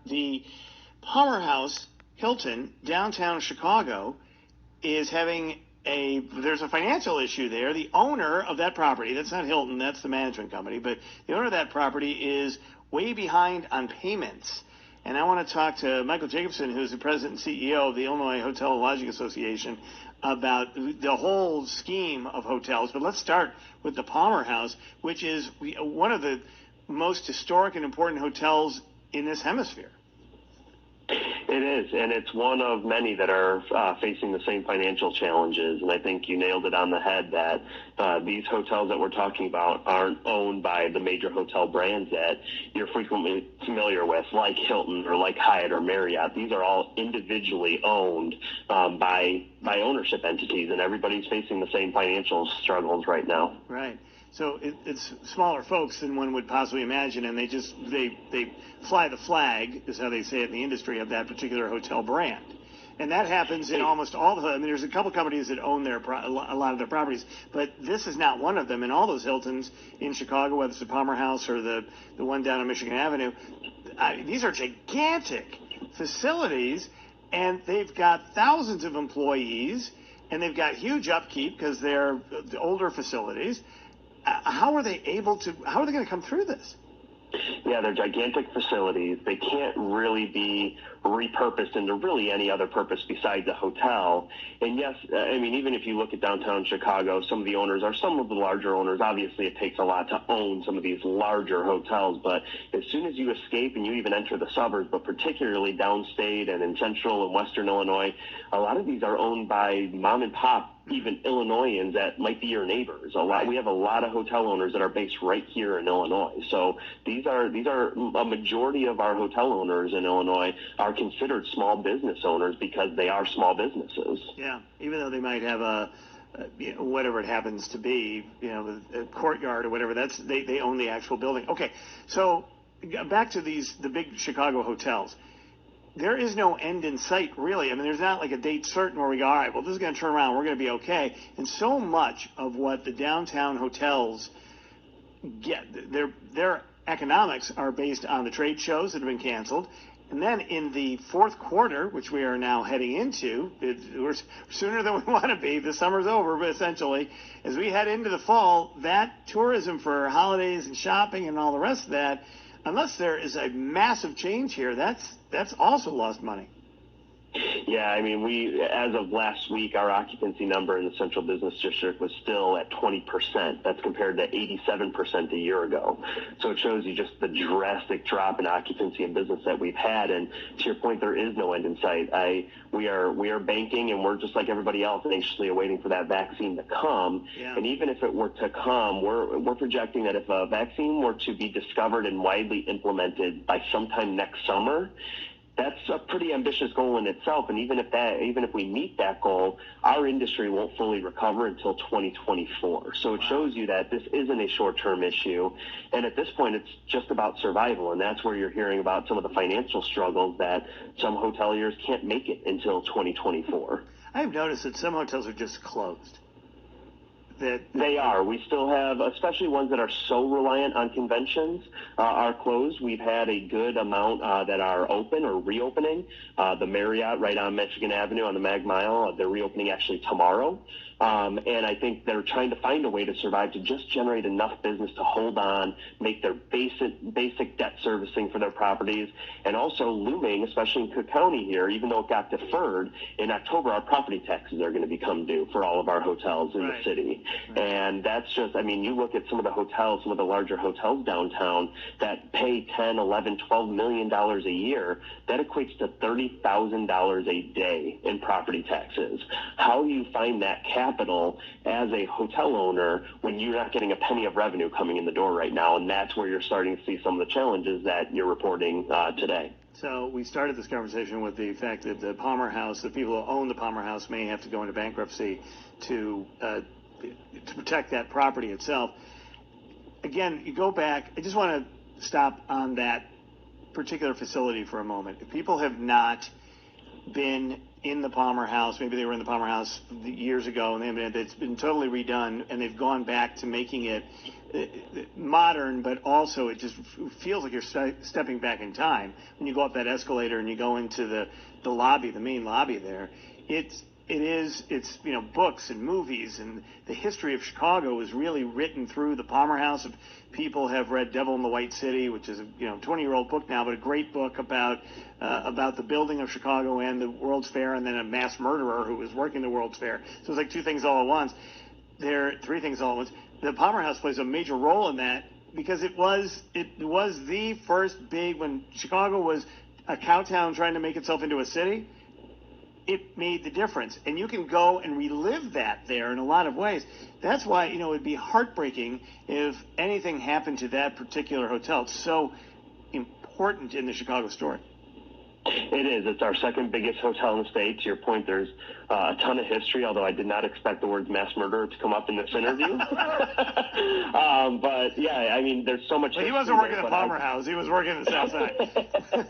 the Palmer House Hilton, downtown Chicago, is having there's a financial issue there. The owner of that property, that's not Hilton, that's the management company, but the owner of that property is way behind on payments. And I want to talk to Michael Jacobson, who's the president and CEO of the Illinois Hotel and Lodging Association, about the whole scheme of hotels. But let's start with the Palmer House, which is one of the most historic and important hotels in this hemisphere. It is, and it's one of many that are facing the same financial challenges. And I think you nailed it on the head that these hotels that we're talking about aren't owned by the major hotel brands that you're frequently familiar with, like Hilton or like Hyatt or Marriott. These are all individually owned by ownership entities, and everybody's facing the same financial struggles right now. Right. So it's smaller folks than one would possibly imagine, and they fly the flag, is how they say it in the industry, of that particular hotel brand. And that happens in almost all the, I mean, there's a couple companies that own a lot of their properties, but this is not one of them. And all those Hiltons in Chicago, whether it's the Palmer House or the one down on Michigan Avenue, these are gigantic facilities, and they've got thousands of employees, and they've got huge upkeep because they're the older facilities. How are they going to come through this? Yeah, they're gigantic facilities. They can't really be repurposed into really any other purpose besides a hotel. And yes, I mean, even if you look at downtown Chicago, some of the owners are some of the larger owners. Obviously, it takes a lot to own some of these larger hotels. But as soon as you escape and you even enter the suburbs, but particularly downstate and in central and western Illinois, a lot of these are owned by mom and pop, even Illinoisans that might be your neighbors. We have a lot of hotel owners that are based right here in Illinois. So these are a majority of our hotel owners in Illinois are considered small business owners because they are small businesses. Yeah, even though they might have whatever it happens to be, a courtyard or whatever. They own the actual building. Okay, so back to the big Chicago hotels. There is no end in sight, really. I mean, there's not like a date certain where we go, all right, well, this is going to turn around. We're going to be okay. And so much of what the downtown hotels get, their economics are based on the trade shows that have been canceled. And then in the fourth quarter, which we are now heading into, we're sooner than we want to be. The summer's over, but essentially, as we head into the fall, that tourism for holidays and shopping and all the rest of that, unless there is a massive change here, that's also lost money. Yeah, I mean, as of last week, our occupancy number in the Central Business District was still at 20%. That's compared to 87% a year ago. So it shows you just the drastic drop in occupancy and business that we've had. And to your point, there is no end in sight. We are banking, and we're just like everybody else, anxiously awaiting for that vaccine to come. Yeah. And even if it were to come, we're projecting that if a vaccine were to be discovered and widely implemented by sometime next summer, that's a pretty ambitious goal in itself. And even if we meet that goal, our industry won't fully recover until 2024. So it shows you that this isn't a short-term issue. And at this point, it's just about survival. And that's where you're hearing about some of the financial struggles that some hoteliers can't make it until 2024. I've noticed that some hotels are just closed. They are. We still have, especially ones that are so reliant on conventions, are closed. We've had a good amount that are open or reopening. The Marriott right on Michigan Avenue on the Mag Mile, they're reopening actually tomorrow. And I think they're trying to find a way to survive, to just generate enough business to hold on, make their basic debt servicing for their properties, and also looming, especially in Cook County here, even though it got deferred, in October our property taxes are going to become due for all of our hotels in the city. Right. And that's just, I mean, you look at some of the hotels, some of the larger hotels downtown that pay $10, $11, $12 million a year, that equates to $30,000 a day in property taxes. How do you find that capital as a hotel owner when you're not getting a penny of revenue coming in the door right now? And that's where you're starting to see some of the challenges that you're reporting today. So we started this conversation with the fact that the Palmer House, the people who own the Palmer House, may have to go into bankruptcy to protect that property itself. Again, you go back, I just want to stop on that particular facility for a moment. If people have not been in the Palmer House. Maybe they were in the Palmer House years ago, and it's been totally redone, and they've gone back to making it modern, but also it just feels like you're stepping back in time when you go up that escalator and you go into the lobby, the main lobby there. It's books and movies, and the history of Chicago is really written through the Palmer House. People have read Devil in the White City, which is a 20-year-old book now, but a great book about the building of Chicago and the World's Fair, and then a mass murderer who was working the World's Fair. So it's like two things all at once. Three things all at once. The Palmer House plays a major role in that because it was the first big, when Chicago was a cow town trying to make itself into a city. It made the difference, and you can go and relive that there in a lot of ways. That's why it'd be heartbreaking if anything happened to that particular hotel. It's so important in the Chicago story. It is. It's our second biggest hotel in the state. To your point, there's a ton of history, although I did not expect the words mass murderer to come up in this interview. But, yeah, I mean, there's so much history. He wasn't working at the Palmer House. He was working in the South Side.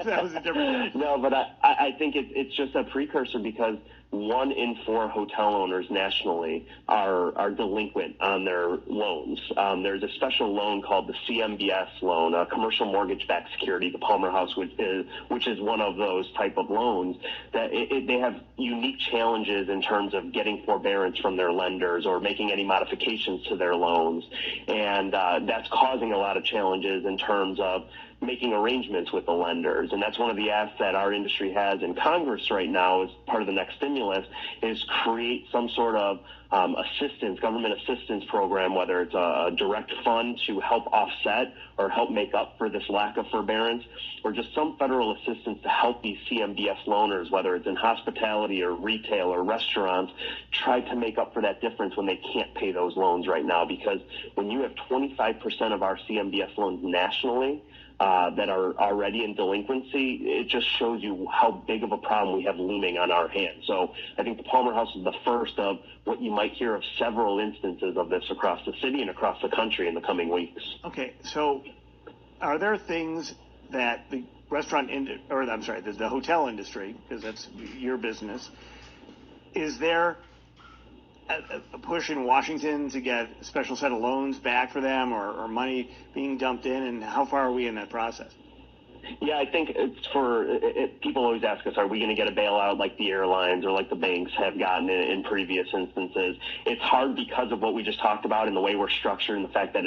That was a different thing. No, but I think it's just a precursor because 1 in 4 hotel owners nationally are delinquent on their loans. There's a special loan called the CMBS loan, a commercial mortgage-backed security, the Palmer House, which is one of those type of loans, that they have unique challenges in terms of getting forbearance from their lenders or making any modifications to their loans. And that's causing a lot of challenges in terms of making arrangements with the lenders. And that's one of the asks that our industry has in Congress right now as part of the next stimulus is create some sort of government assistance program, whether it's a direct fund to help offset or help make up for this lack of forbearance, or just some federal assistance to help these CMBS loaners, whether it's in hospitality or retail or restaurants, try to make up for that difference when they can't pay those loans right now. Because when you have 25% of our CMBS loans nationally that are already in delinquency, it just shows you how big of a problem we have looming on our hands. So I think the Palmer House is the first of what you might hear of several instances of this across the city and across the country in the coming weeks. Okay, so are there things that the the hotel industry, because that's your business, is there a push in Washington to get a special set of loans back for them or money being dumped in, and how far are we in that process? Yeah, I think people always ask us, are we going to get a bailout like the airlines or like the banks have gotten in previous instances? It's hard because of what we just talked about and the way we're structured and the fact that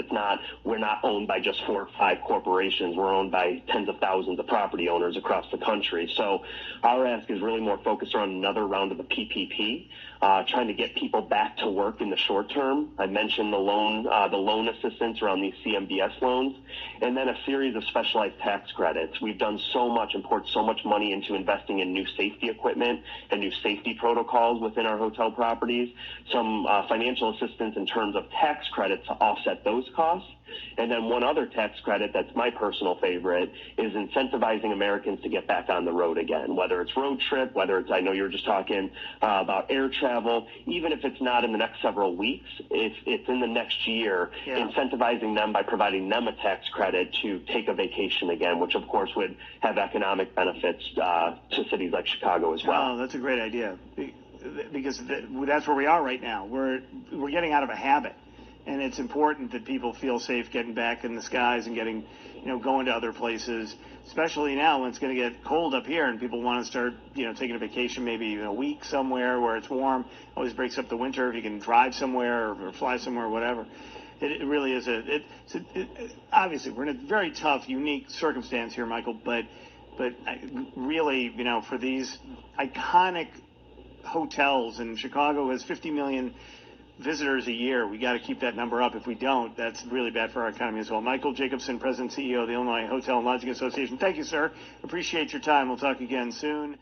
we're not owned by just 4 or 5 corporations. We're owned by tens of thousands of property owners across the country. So our ask is really more focused on another round of the PPP, trying to get people back to work in the short term. I mentioned the loan assistance around these CMBS loans, and then a series of specialized tax credits. We've done so much and poured so much money into investing in new safety equipment and new safety protocols within our hotel properties, some financial assistance in terms of tax credits to offset those costs. And then one other tax credit that's my personal favorite is incentivizing Americans to get back on the road again, whether it's road trip, whether it's, I know you were just talking about air travel, even if it's not in the next several weeks, it's in the next year, incentivizing them by providing them a tax credit to take a vacation again, which of course would have economic benefits to cities like Chicago as well. Oh, that's a great idea, because that's where we are right now. We're getting out of a habit. And it's important that people feel safe getting back in the skies and getting, going to other places, especially now when it's going to get cold up here and people want to start, taking a vacation, maybe a week somewhere where it's warm. Always breaks up the winter if you can drive somewhere or fly somewhere or whatever. It really is obviously we're in a very tough, unique circumstance here, Michael, but really, for these iconic hotels, and Chicago has 50 million visitors a year. We got to keep that number up. If we don't, that's really bad for our economy as well. Michael Jacobson, President and CEO of the Illinois Hotel and Lodging Association. Thank you, sir. Appreciate your time. We'll talk again soon.